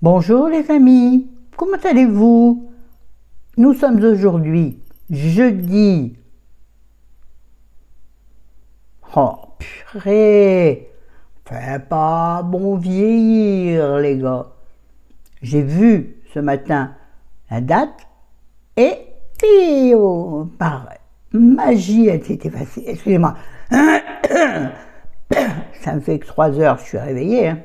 Bonjour les amis, comment allez-vous? Nous sommes aujourd'hui jeudi. Oh purée, fait pas bon vieillir les gars. J'ai vu ce matin la date et par magie elle s'est effacée. Excusez-moi. Ça me fait que 3 heures que je suis réveillée. Hein.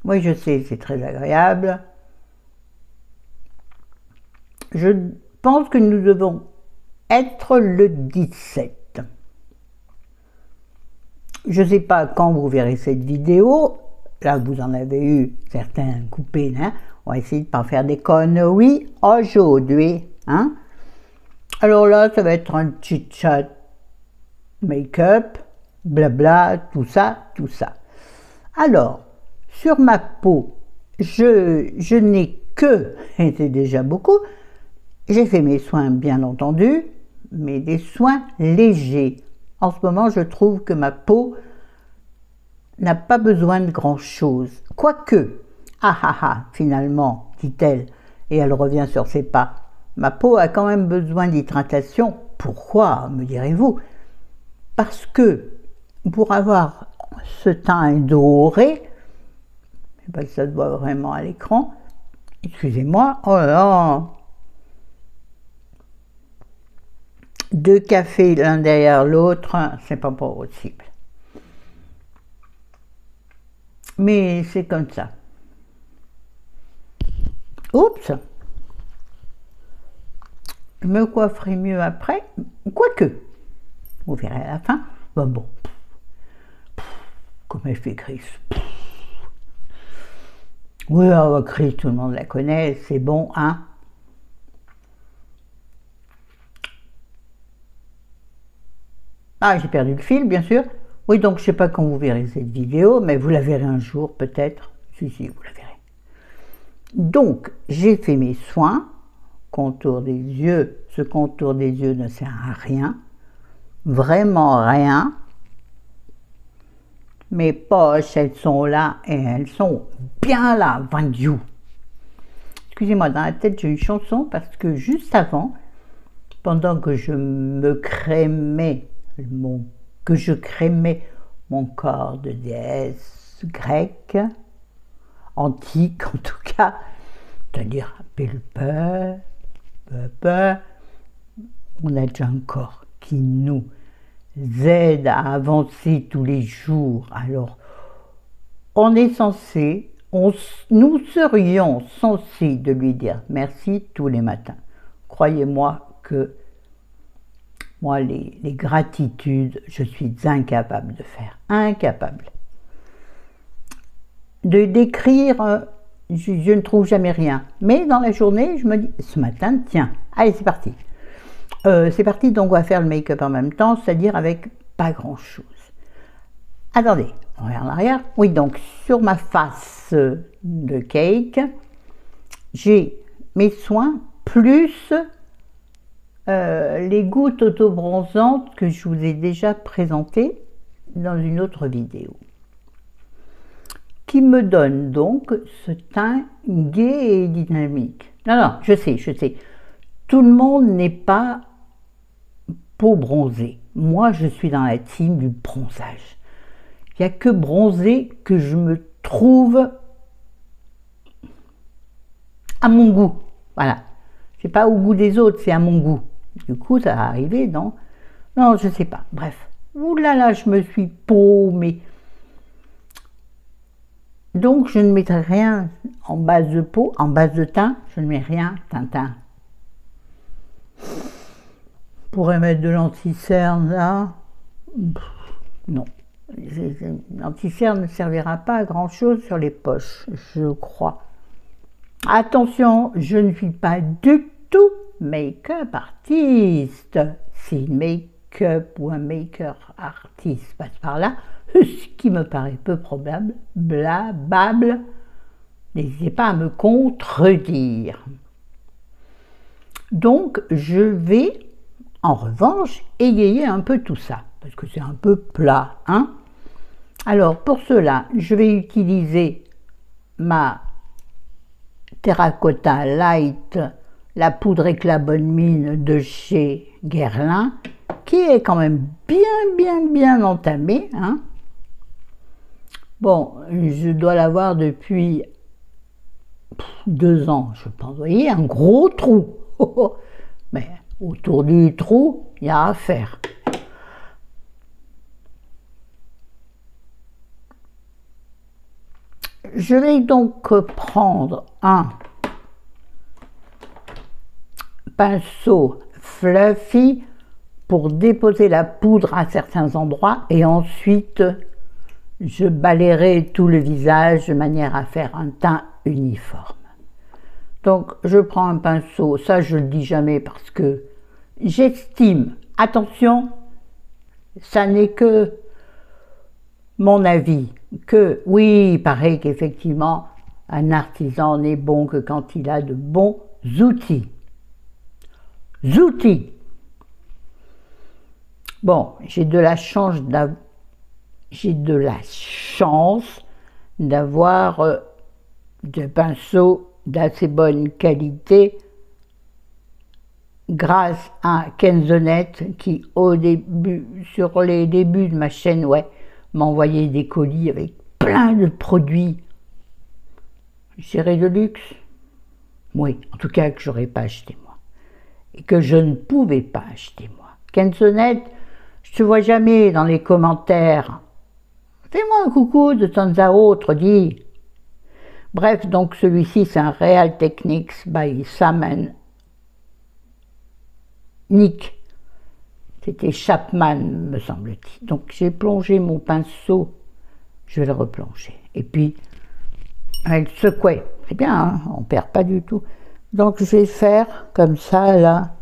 Oui, je sais, c'est très agréable. Je pense que nous devons être le 17. Je ne sais pas quand vous verrez cette vidéo. Là, vous en avez eu certains coupés. Hein. On va essayer de ne pas faire des conneries aujourd'hui. Hein. Alors là, ça va être un petit chat make-up, blabla, tout ça, tout ça. Alors, sur ma peau, je n'ai que, et c'est déjà beaucoup, j'ai fait mes soins bien entendu, mais des soins légers. En ce moment, je trouve que ma peau n'a pas besoin de grand-chose. Quoique, finalement, dit-elle, et elle revient sur ses pas, ma peau a quand même besoin d'hydratation. Pourquoi, me direz-vous? Parce que pour avoir ce teint doré, ça se voit vraiment à l'écran, excusez-moi, oh là là, 2 cafés l'un derrière l'autre, c'est pas possible. Mais c'est comme ça. Oups, je me coifferai mieux après, quoique, vous verrez à la fin, bon, comme elle fait Chris. Oui, Chris, tout le monde la connaît, c'est bon, hein. Ah, j'ai perdu le fil, bien sûr. Oui, donc je ne sais pas quand vous verrez cette vidéo, mais vous la verrez un jour, peut-être. Si, vous la verrez. Donc, j'ai fait mes soins. Contour des yeux. Ce contour des yeux ne sert à rien. Vraiment rien. Mes poches, elles sont là et elles sont bien là, vendu. Excusez-moi, dans la tête, j'ai une chanson parce que juste avant, pendant que je me crémais mon corps de déesse grecque, antique en tout cas, c'est-à-dire Pulpe, on a déjà un corps qui nous aide à avancer tous les jours. Alors, on est censé, nous serions censés de lui dire merci tous les matins. Croyez-moi que moi, les gratitudes, je suis incapable de faire. Incapable. De d'écrire, je ne trouve jamais rien. Mais dans la journée, je me dis, ce matin, tiens, allez, c'est parti. C'est parti, donc on va faire le make-up en même temps, c'est-à-dire avec pas grand-chose. Attendez, on regarde en arrière. Oui, donc sur ma face de cake, j'ai mes soins plus les gouttes autobronzantes que je vous ai déjà présentées dans une autre vidéo, qui me donne donc ce teint gai et dynamique. Non, je sais, tout le monde n'est pas peau bronzée. Moi, je suis dans la team du bronzage. Il n'y a que bronzé que je me trouve à mon goût. Voilà. C'est pas au goût des autres, c'est à mon goût. Du coup, ça va arriver, non? Non, je sais pas. Bref. Ouh là là, je me suis paumée. Donc, je ne mettrai rien en base de peau, en base de teint. Je ne mets rien, Tintin. Je pourrais mettre de l'anti-cerne là. Non. L'anti-cerne ne servira pas à grand chose sur les poches, je crois. Attention, je ne suis pas du tout make-up artiste. Si une make-up ou un make-up artiste passe par là, ce qui me paraît peu probable, blabable, n'hésitez pas à me contredire. Donc, je vais, en revanche, égayer un peu tout ça, parce que c'est un peu plat, hein. Alors, pour cela, je vais utiliser ma Terracotta Light, la poudre éclat bonne mine de chez Guerlain, qui est quand même bien entamée. Hein. Bon, je dois l'avoir depuis 2 ans, je pense. Vous voyez, un gros trou. Mais autour du trou, il y a à faire. Je vais donc prendre un pinceau fluffy pour déposer la poudre à certains endroits et ensuite je balayerai tout le visage de manière à faire un teint uniforme. Donc je prends un pinceau, ça je le dis jamais parce que j'estime, attention, ça n'est que mon avis, que oui, il paraît qu'effectivement un artisan n'est bon que quand il a de bons outils. Bon, j'ai de la chance d'avoir des pinceaux d'assez bonne qualité grâce à Kenzonette qui sur les débuts de ma chaîne, m'a envoyé des colis avec plein de produits, je dirais de luxe. Oui, en tout cas que je n'aurais pas acheté moi. Et que je ne pouvais pas acheter moi. Kenzonette, je te vois jamais dans les commentaires. Fais-moi un coucou de temps à autre, dis. Bref, donc celui-ci c'est un Real Techniques by Sam Nick. C'était Chapman, me semble-t-il. Donc j'ai plongé mon pinceau, je vais le replonger. Et puis, elle secouait. C'est bien, hein, on ne perd pas du tout. Donc je vais faire comme ça, là.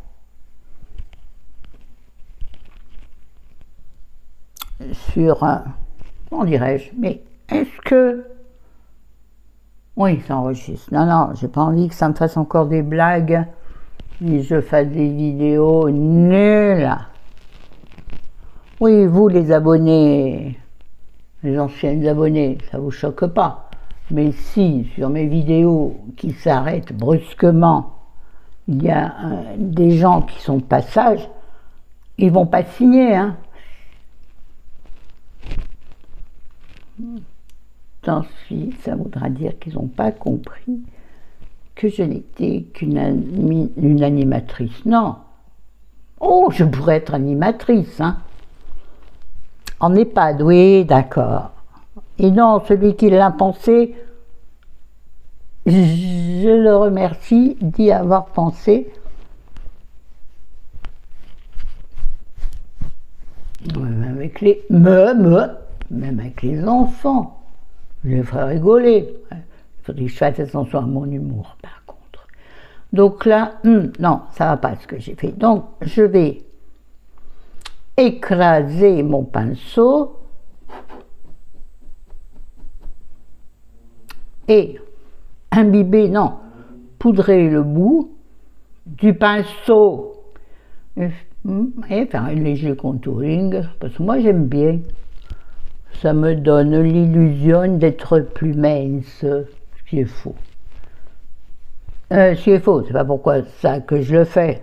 Sur un... Comment dirais-je? Mais est-ce que... Oui, ça enregistre. Non, j'ai pas envie que ça me fasse encore des blagues. Ni je fasse des vidéos nulles. Oui, vous les abonnés, les anciennes abonnés, ça vous choque pas. Mais si, sur mes vidéos qui s'arrêtent brusquement, il y a des gens qui sont de passage, ils vont pas signer, hein. Tant si, ça voudra dire qu'ils n'ont pas compris que je n'étais qu'une animatrice. Non. Oh, je pourrais être animatrice, hein. En EHPAD, oui, d'accord. Et non, celui qui l'a pensé, je le remercie d'y avoir pensé. Même avec les enfants, je les ferai rigoler. Il faudrait que je fasse attention à mon humour, par contre. Donc là, non, ça va pas ce que j'ai fait. Donc, je vais écraser mon pinceau et poudrer le bout du pinceau et faire un léger contouring, parce que moi j'aime bien, ça me donne l'illusion d'être plus mince, ce qui est faux. Ce qui est faux, c'est pas pourquoi ça que je le fais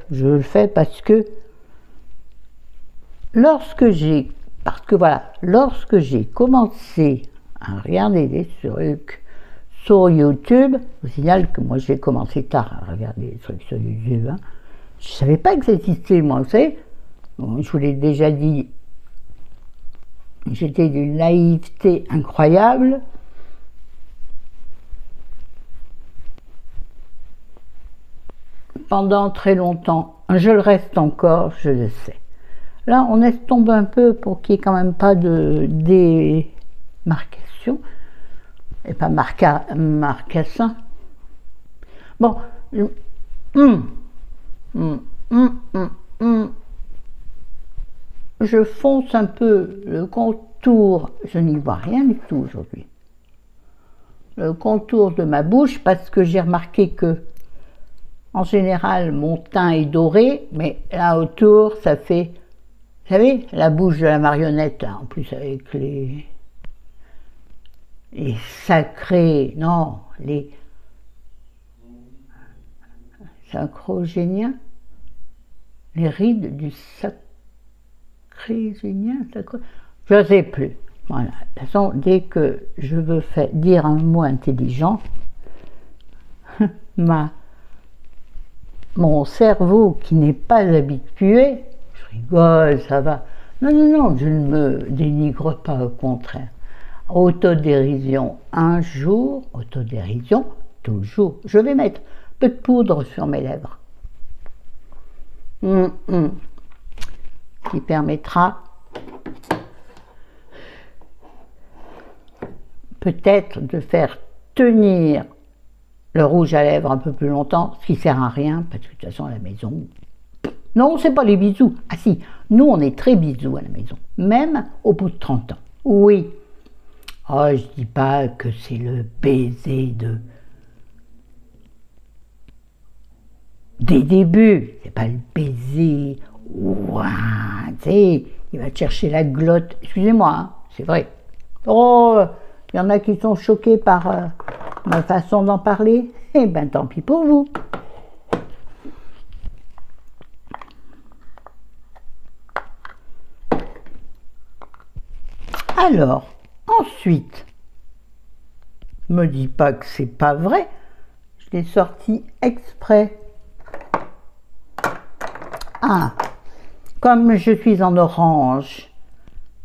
parce que lorsque j'ai commencé à regarder des trucs sur YouTube, je vous signale que moi j'ai commencé tard à regarder des trucs sur YouTube, hein. Je ne savais pas que ça existait, moi, vous savez, je vous l'ai déjà dit, j'étais d'une naïveté incroyable. Pendant très longtemps, je le reste encore, je le sais. Là, on estompe un peu pour qu'il n'y ait quand même pas de démarcation, et pas marcassin. Bon, je fonce un peu le contour, je n'y vois rien du tout aujourd'hui. Le contour de ma bouche, parce que j'ai remarqué que en général, mon teint est doré, mais là autour, ça fait, vous savez, la bouche de la marionnette, là, en plus avec les les sacrés, non, les sacrogéniens, les rides du sacrégénien, je ne sais plus. Voilà, de toute façon, dès que je veux dire un mot intelligent, mon cerveau qui n'est pas habitué, je rigole, ça va. Non, non, non, je ne me dénigre pas, au contraire. Autodérision un jour, autodérision toujours. Je vais mettre un peu de poudre sur mes lèvres. Qui permettra peut-être de faire tenir le rouge à lèvres un peu plus longtemps, ce qui sert à rien, parce que de toute façon à la maison, non, c'est pas les bisous. Ah si, nous on est très bisous à la maison, même au bout de 30 ans. Oui. Oh, je dis pas que c'est le baiser des débuts, c'est pas le baiser, ouah, tu sais, il va te chercher la glotte, excusez-moi, hein, c'est vrai. Oh, il y en a qui sont choqués par ma façon d'en parler, eh ben tant pis pour vous. Alors, ensuite, me dis pas que c'est pas vrai, je l'ai sorti exprès. Ah, comme je suis en orange,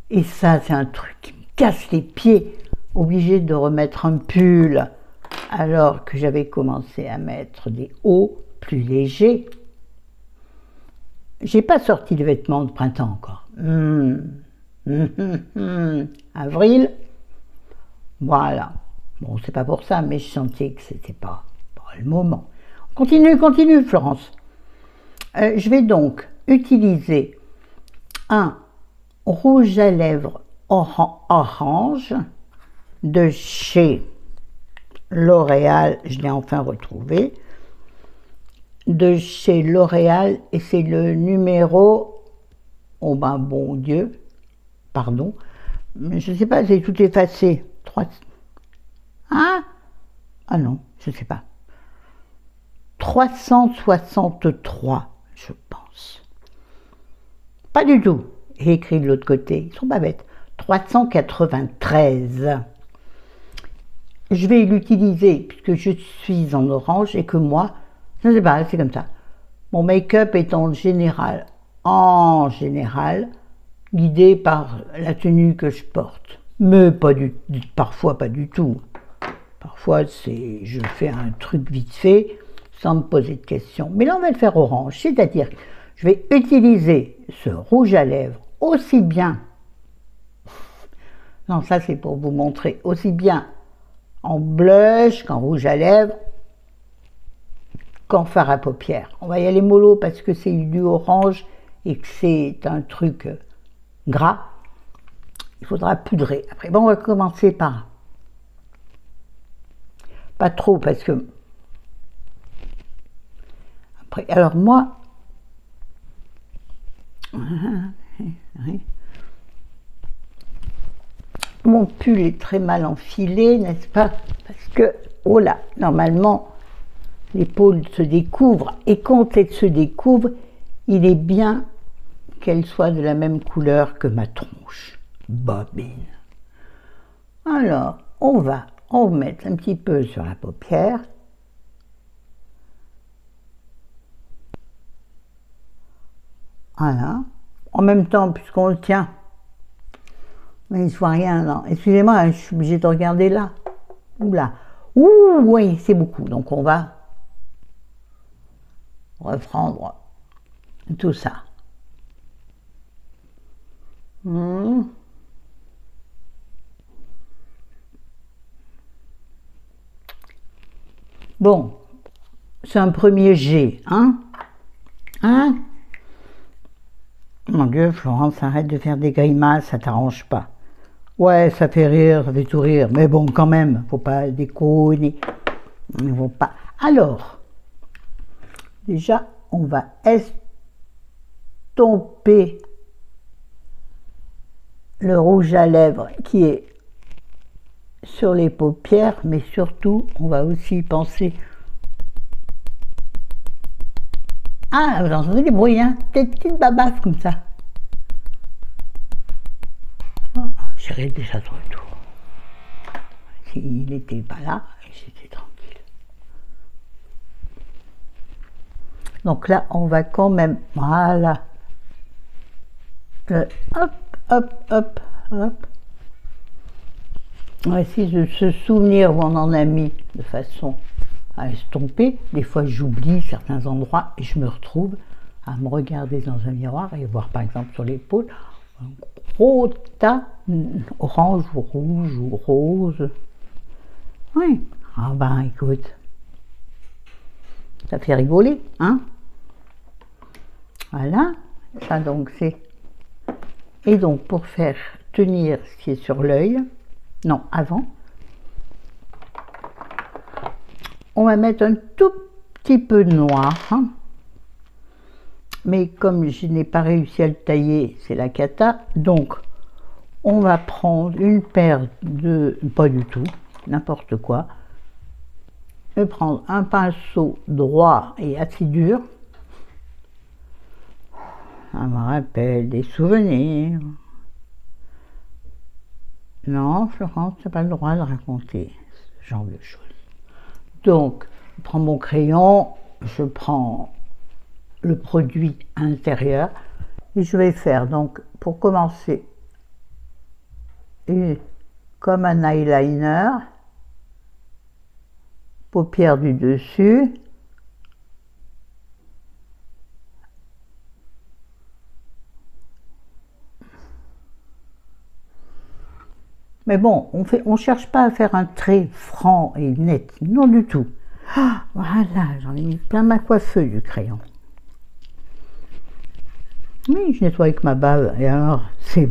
et ça c'est un truc qui me casse les pieds, obligé de remettre un pull, alors que j'avais commencé à mettre des hauts plus légers. J'ai pas sorti de vêtements de printemps encore. Avril, voilà. Bon, c'est pas pour ça, mais je sentais que c'était pas le moment. Continue, continue, Florence. Je vais donc utiliser un rouge à lèvres orange de chez L'Oréal, je l'ai enfin retrouvé, de chez L'Oréal, et c'est le numéro, oh ben bon Dieu, pardon, je ne sais pas, c'est tout effacé, 3, ah non, je ne sais pas, 363, je pense, pas du tout, j'ai écrit de l'autre côté, ils sont pas bêtes, 393. Je vais l'utiliser puisque je suis en orange et que moi, je ne sais pas, c'est comme ça. Mon make-up est en général, guidé par la tenue que je porte. Mais parfois pas du tout. Parfois, je fais un truc vite fait, sans me poser de questions. Mais là, on va le faire orange, c'est-à-dire, je vais utiliser ce rouge à lèvres aussi bien, non, ça c'est pour vous montrer, aussi bien en blush qu'en rouge à lèvres, qu'en fard à paupières. On va y aller mollo parce que c'est du orange et que c'est un truc gras. Il faudra poudrer. Après, bon, on va commencer par... Pas trop parce que... Après, alors moi... Mon pull est très mal enfilé, n'est-ce pas? Parce que, oh là, normalement, l'épaule se découvre, et quand elle se découvre, il est bien qu'elle soit de la même couleur que ma tronche. Bobine. Alors, on va en mettre un petit peu sur la paupière. Voilà. En même temps, puisqu'on le tient, mais il ne voit rien, non. Excusez-moi, je suis obligée de regarder là. Oula. Ouh, oui, c'est beaucoup. Donc on va reprendre tout ça. Bon, c'est un premier jet, hein? Hein? Mon Dieu, Florence, arrête de faire des grimaces, ça t'arrange pas. Ouais, ça fait rire, ça fait tout rire, mais bon, quand même, faut pas déconner. Faut pas. Alors, déjà, on va estomper le rouge à lèvres qui est sur les paupières, mais surtout, on va aussi penser... Ah, vous entendez les bruits, hein? Des petites babasses comme ça. Oh, j'irai déjà de retour. S'il n'était pas là, j'étais tranquille. Donc là, on va quand même... Voilà. Hop, hop, hop, hop. On va essayer de se souvenir où on en a mis de façon à estomper. Des fois, j'oublie certains endroits et je me retrouve à me regarder dans un miroir et voir par exemple sur l'épaule un gros tas orange ou rouge ou rose. Oui, ah ben écoute, ça fait rigoler, hein? Voilà, ça donc c'est... Et donc pour faire tenir ce qui est sur l'œil, non, avant, on va mettre un tout petit peu de noir, hein. Mais comme je n'ai pas réussi à le tailler, c'est la cata, donc on va prendre une paire de, pas du tout, n'importe quoi, je vais prendre un pinceau droit et assez dur, ça me rappelle des souvenirs. Non, Florence, tu n'as pas le droit de raconter ce genre de choses. Donc, je prends mon crayon, je prends le produit intérieur et je vais faire donc pour commencer comme un eyeliner, paupières du dessus, mais bon, on cherche pas à faire un trait franc et net, non du tout. Ah, voilà, j'en ai mis plein ma coiffeuse du crayon. Oui, je nettoie avec ma bave, et alors c'est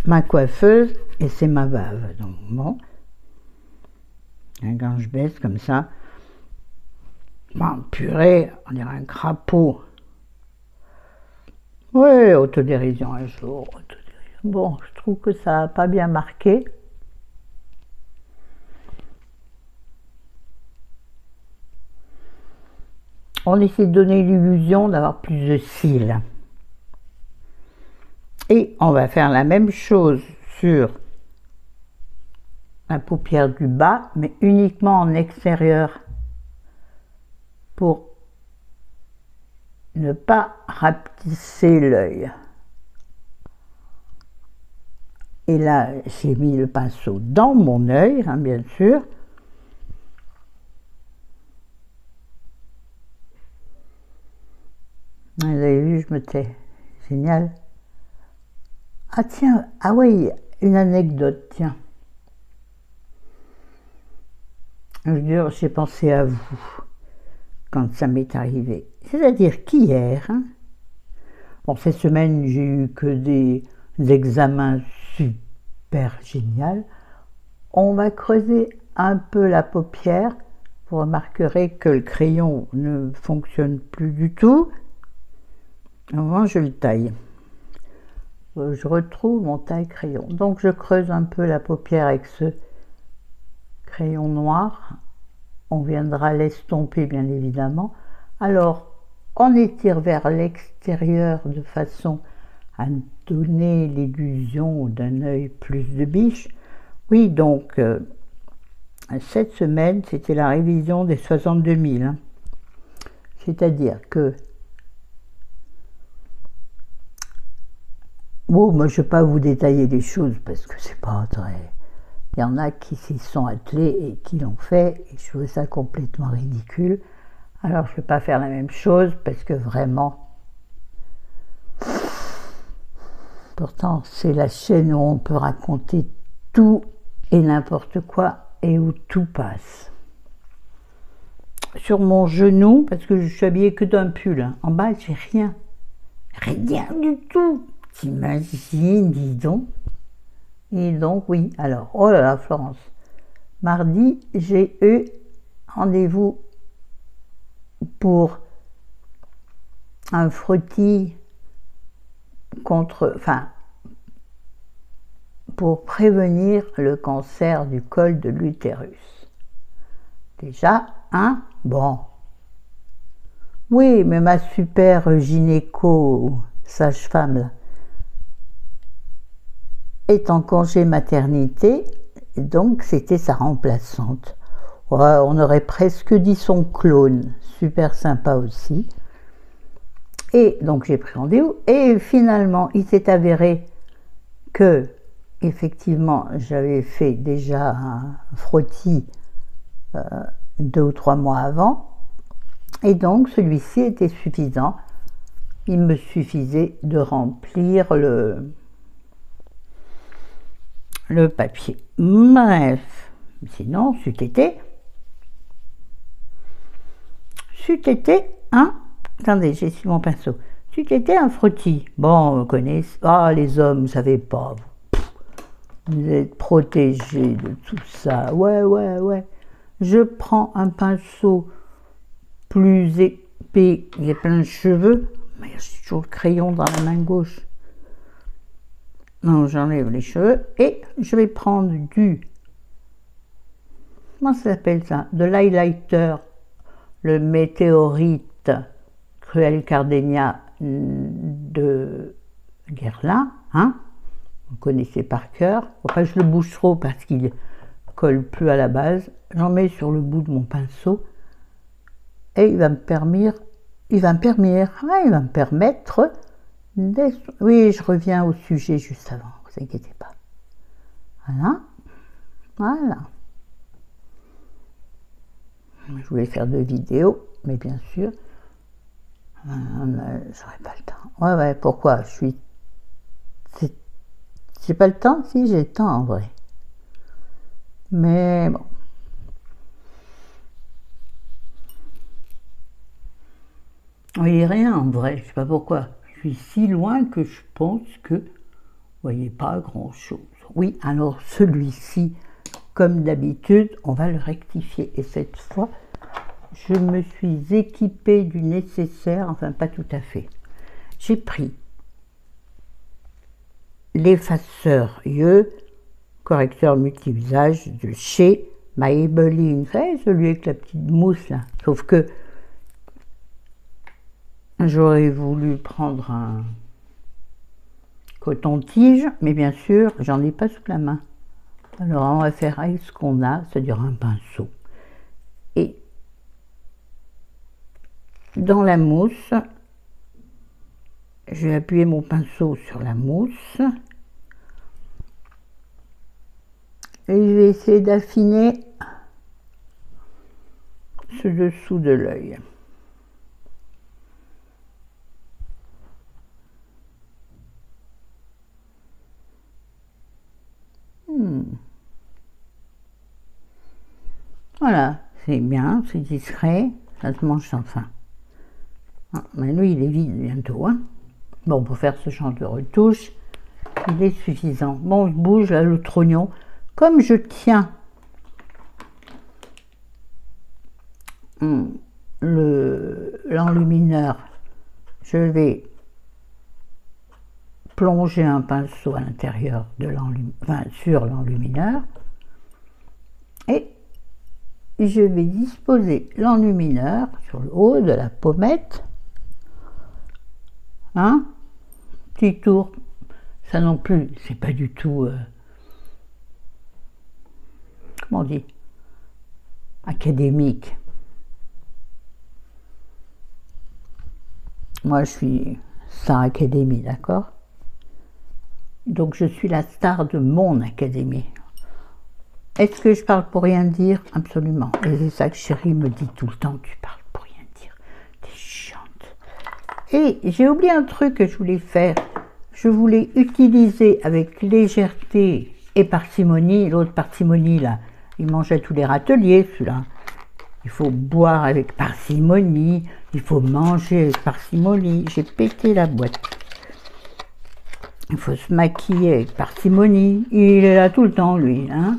ma coiffeuse et c'est ma bave. Donc bon, quand je baisse comme ça, bon, purée, on dirait un crapaud. Oui, autodérision un jour, autodérision. Bon, je trouve que ça n'a pas bien marqué. On essaie de donner l'illusion d'avoir plus de cils. Et on va faire la même chose sur la paupière du bas, mais uniquement en extérieur pour ne pas rapetisser l'œil. Et là, j'ai mis le pinceau dans mon œil, hein, bien sûr. Vous avez vu, je me tais. Génial. Ah tiens, ah oui, une anecdote, tiens. Je veux dire, j'ai pensé à vous quand ça m'est arrivé. C'est-à-dire qu'hier, hein, bon, cette semaine, j'ai eu que des examens super géniaux. On va creuser un peu la paupière. Vous remarquerez que le crayon ne fonctionne plus du tout. Avant, je le taille. Je retrouve mon taille-crayon. Donc, je creuse un peu la paupière avec ce crayon noir. On viendra l'estomper, bien évidemment. Alors, on étire vers l'extérieur de façon à donner l'illusion d'un œil plus de biche. Oui, donc, cette semaine, c'était la révision des 62 000. Hein. C'est-à-dire que bon, moi, je ne vais pas vous détailler les choses parce que c'est pas très... Il y en a qui s'y sont attelés et qui l'ont fait, et je trouvais ça complètement ridicule. Alors, je ne vais pas faire la même chose parce que vraiment... Pourtant, c'est la chaîne où on peut raconter tout et n'importe quoi et où tout passe. Sur mon genou, parce que je suis habillée que d'un pull, hein. En bas, j'ai rien. Rien du tout. T'imagines, dis donc. Et donc, oui, alors, oh là là, Florence, mardi, j'ai eu rendez-vous pour un frottis contre, enfin, pour prévenir le cancer du col de l'utérus. Déjà, hein? Bon. Oui, mais ma super gynéco, sage-femme, là, est en congé maternité, donc c'était sa remplaçante. Ouais, on aurait presque dit son clone, super sympa aussi. Et donc j'ai pris rendez-vous, et finalement il s'est avéré que, effectivement, j'avais fait déjà un frottis 2 ou 3 mois avant, et donc celui-ci était suffisant. Il me suffisait de remplir le papier. Bref, sinon, c'eût été, hein? Attendez, j'ai sur mon pinceau. C'eût été un frottis. Bon, on connaît. Ah, les hommes, vous savez pas. Vous êtes protégés de tout ça. Ouais. Je prends un pinceau plus épais, il y a plein de cheveux. Mais j'ai toujours le crayon dans la main gauche. Non, j'enlève les cheveux et je vais prendre comment ça s'appelle ça? De l'highlighter, le météorite Cruel Cardenia de Guerlain, hein? Vous connaissez par cœur. Enfin, je le bouge trop parce qu'il colle plus à la base. J'en mets sur le bout de mon pinceau et il va me permettre, oui, je reviens au sujet juste avant, ne vous inquiétez pas. Voilà. Je voulais faire 2 vidéos, mais bien sûr, j'aurais pas le temps. Ouais, pourquoi? J'ai pas le temps? Si, j'ai le temps en vrai. Mais bon. Oui, rien en vrai, je sais pas pourquoi. Je suis si loin que je pense que vous voyez pas grand chose. Oui, alors celui-ci, comme d'habitude, on va le rectifier. Et cette fois, je me suis équipée du nécessaire, enfin pas tout à fait. J'ai pris l'effaceur yeux, correcteur multi-usage de chez Maybelline. Vous savez, celui avec la petite mousse là. Sauf que j'aurais voulu prendre un coton-tige, mais bien sûr, j'en ai pas sous la main. Alors on va faire avec ce qu'on a, c'est-à-dire un pinceau. Et dans la mousse, je vais appuyer mon pinceau sur la mousse. Et je vais essayer d'affiner ce dessous de l'œil. Voilà, c'est bien, c'est discret, ça se mange sans fin. Ah, mais lui, il est vide bientôt. Hein. Bon, pour faire ce genre de retouche, il est suffisant. Bon, je bouge là le trognon. Comme je tiens l'enlumineur, je vais plonger un pinceau à l'intérieur de sur l'enlumineur et je vais disposer l'enlumineur sur le haut de la pommette. Hein? Petit tour, ça non plus, c'est pas du tout, comment on dit, académique. Moi, je suis Star Academy, d'accord? Donc, je suis la star de mon académie. Est-ce que je parle pour rien dire? Absolument. Et c'est ça que chérie me dit tout le temps, tu parles pour rien dire. T'es chiante. Et j'ai oublié un truc que je voulais faire. Je voulais utiliser avec légèreté et parcimonie, l'autre parcimonie là, il mangeait tous les râteliers celui-là. Il faut boire avec parcimonie, il faut manger avec parcimonie. J'ai pété la boîte. Il faut se maquiller avec parcimonie. Il est là tout le temps, lui. Hein.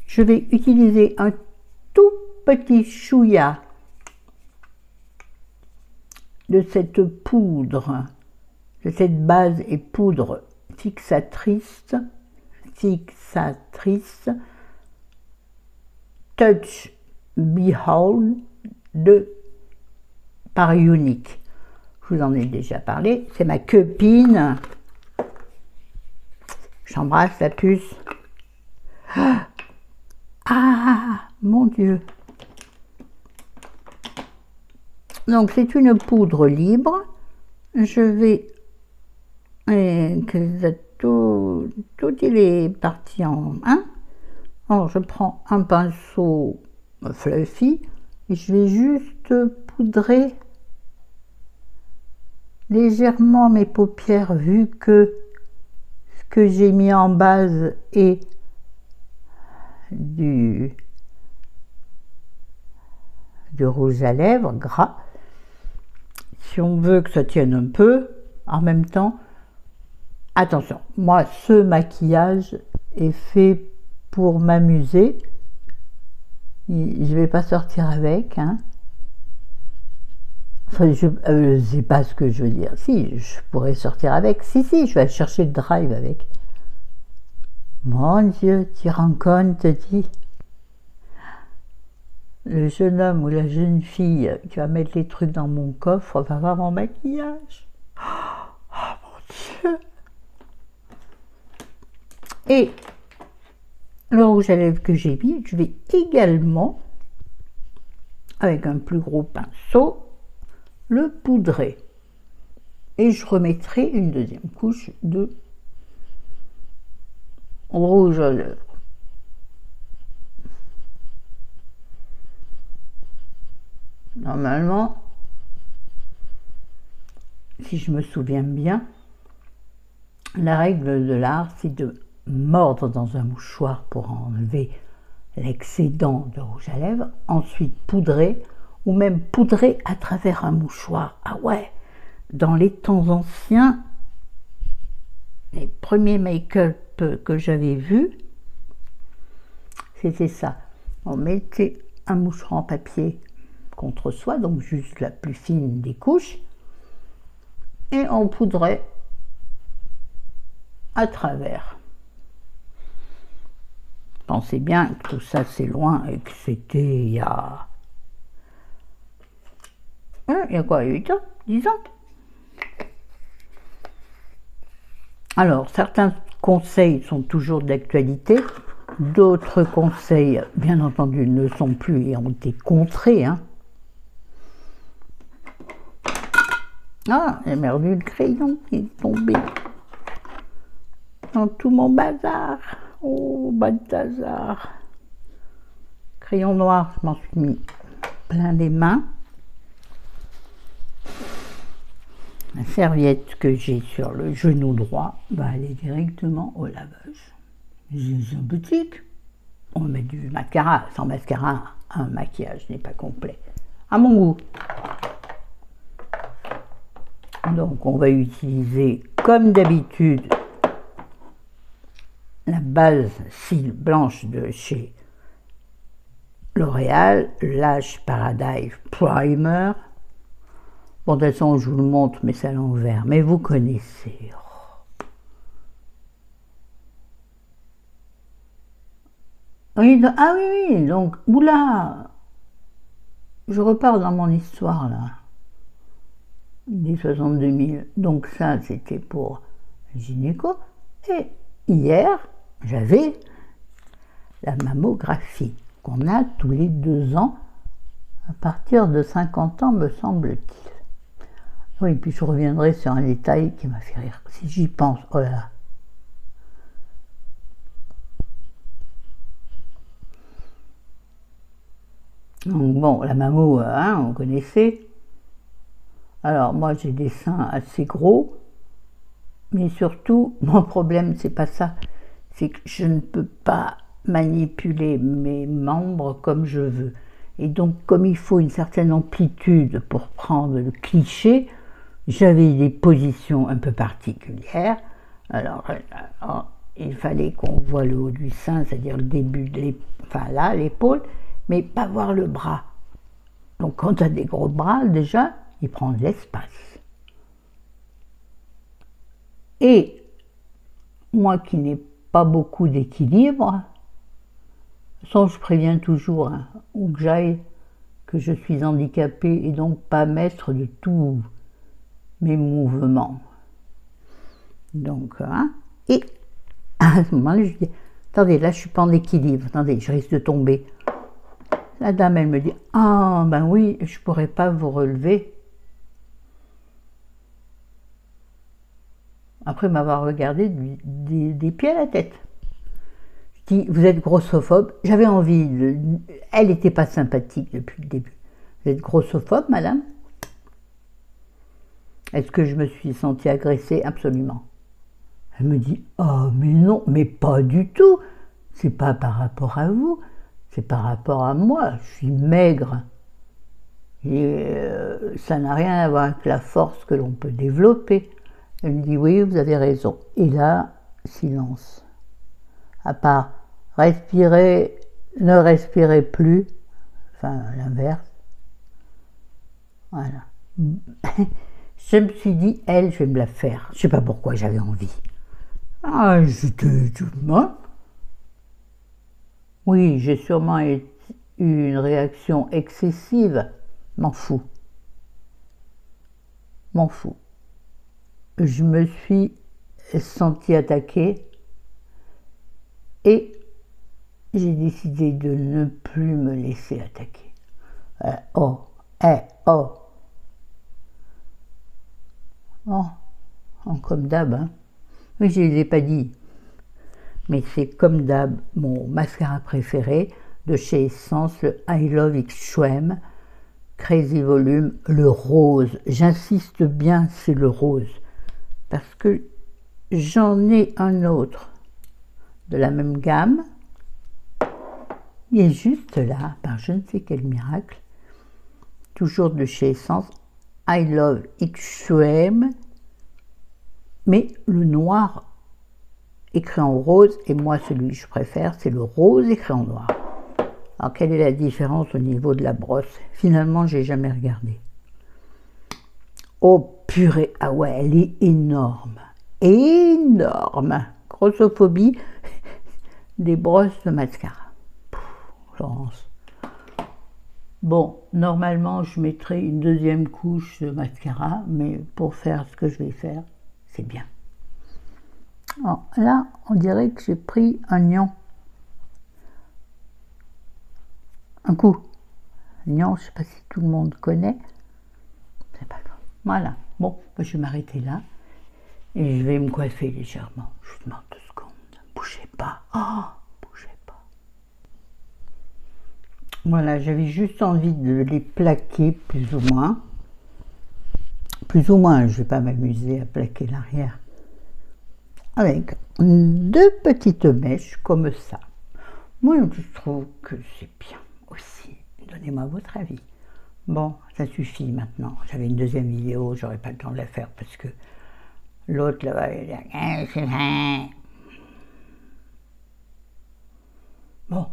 Je vais utiliser un tout petit chouïa de cette poudre, de cette base et poudre fixatrice fixatrice Touch Behold de par Unique. Je vous en ai déjà parlé. C'est ma copine. J'embrasse la puce. Ah, mon Dieu. Donc c'est une poudre libre. Je vais... tout il est parti en... Hein? Alors je prends un pinceau fluffy et je vais juste poudrer légèrement mes paupières vu que ce que j'ai mis en base est du rouge à lèvres gras. Si on veut que ça tienne un peu, en même temps, attention, moi ce maquillage est fait pour m'amuser. Je ne vais pas sortir avec, hein. Enfin, je sais pas ce que je veux dire. Si, je pourrais sortir avec. Si, je vais aller chercher le drive avec. Mon Dieu, tu rends compte, dit le jeune homme ou la jeune fille qui va mettre les trucs dans mon coffre va voir mon maquillage. Oh mon Dieu. Et le rouge à lèvres que j'ai mis, je vais également, avec un plus gros pinceau, le poudrer. Et je remettrai une deuxième couche de rouge à lèvres. Normalement, si je me souviens bien, la règle de l'art, c'est de mordre dans un mouchoir pour enlever l'excédent de rouge à lèvres, ensuite poudrer, ou même poudrer à travers un mouchoir. Ah ouais, dans les temps anciens, les premiers make-up que j'avais vus, c'était ça. On mettait un mouchoir en papier contre soi, donc juste la plus fine des couches, et on poudrait à travers. Pensez bien que tout ça c'est loin et que c'était il y a... il y a quoi, 8 ans, 10 ans? Alors, certains conseils sont toujours d'actualité, d'autres conseils, bien entendu, ne sont plus et ont été contrés, hein. Ah, j'ai perdu le crayon qui est tombé dans tout mon bazar. Oh, bazar. Crayon noir, je m'en suis mis plein les mains. La serviette que j'ai sur le genou droit va aller directement au lavage. J'ai un boutique. On met du mascara. Sans mascara, un maquillage n'est pas complet. À mon goût. Donc on va utiliser comme d'habitude la base cils blanche de chez L'Oréal, Lash Paradise Primer. Bon, de toute façon, je vous le montre, mais c'est à l'envers. Mais vous connaissez. Oui, ah oui, oui, donc, oula, je repars dans mon histoire, là, des 62 000. Donc ça, c'était pour le gynéco. Et hier, j'avais la mammographie qu'on a tous les 2 ans, à partir de 50 ans, me semble-t-il. Oui, puis je reviendrai sur un détail qui m'a fait rire. Si j'y pense, oh là là. Donc bon, la mammo, hein, on connaissait. Alors moi j'ai des seins assez gros, mais surtout, mon problème c'est pas ça, c'est que je ne peux pas manipuler mes membres comme je veux. Et donc comme il faut une certaine amplitude pour prendre le cliché, j'avais des positions un peu particulières. Alors il fallait qu'on voit le haut du sein, c'est-à-dire le début de enfin là, l'épaule, mais pas voir le bras. Donc quand tu as des gros bras, déjà, il prend de l'espace. Et moi qui n'ai pas beaucoup d'équilibre. De toute façon, je préviens toujours, hein, où que j'aille, que je suis handicapée et donc pas maître de tous mes mouvements. Donc, hein, et à ce moment-là, je dis, attendez, là, je suis pas en équilibre, attendez, je risque de tomber. La dame, elle me dit, ah, ben oui, je pourrais pas vous relever. Après m'avoir regardé des pieds à la tête. Je dis, vous êtes grossophobe. J'avais envie de... Elle n'était pas sympathique depuis le début. Vous êtes grossophobe, madame? Est-ce que je me suis sentie agressée? Absolument. Elle me dit, oh, mais non, mais pas du tout. C'est pas par rapport à vous, c'est par rapport à moi. Je suis maigre. Et ça n'a rien à voir avec la force que l'on peut développer. Elle me dit, oui, vous avez raison. Et là, silence. À part respirer, ne respirez plus, enfin l'inverse. Voilà. Je me suis dit, elle, je vais me la faire. Je ne sais pas pourquoi j'avais envie. Ah, j'étais tout le monde. Oui, j'ai sûrement eu une réaction excessive. M'en fous. M'en fous. Je me suis sentie attaquée et j'ai décidé de ne plus me laisser attaquer. Oh. Oh, comme d'hab, hein. Oui, je ne l'ai pas dit, mais c'est comme d'hab mon mascara préféré de chez Essence, le I Love Extreme Crazy Volume, le rose. J'insiste bien, c'est le rose, parce que j'en ai un autre de la même gamme. Il est juste là, par je ne sais quel miracle, toujours de chez Essence, I Love Extreme, mais le noir écrit en rose, et moi celui que je préfère, c'est le rose écrit en noir. Alors quelle est la différence au niveau de la brosse? Finalement, j'ai jamais regardé. Oh purée, ah ouais, elle est énorme, énorme. Grossophobie des brosses de mascara. Florence. Bon, normalement, je mettrai une deuxième couche de mascara, mais pour faire ce que je vais faire, c'est bien. Alors, là, on dirait que j'ai pris un lion. Un coup. Lion, je ne sais pas si tout le monde connaît. C'est pas grave. Voilà. Bon, je vais m'arrêter là. Et je vais me coiffer légèrement. Je vous demande 2 secondes. Bougez pas. Oh, bougez pas. Voilà, j'avais juste envie de les plaquer, plus ou moins. Plus ou moins, je ne vais pas m'amuser à plaquer l'arrière. Avec 2 petites mèches comme ça. Moi, je trouve que c'est bien aussi. Donnez-moi votre avis. Bon, ça suffit maintenant. J'avais une deuxième vidéo, j'aurais pas le temps de la faire parce que l'autre là-bas, il dit bon,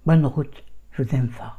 bonne route, je vous aime fort.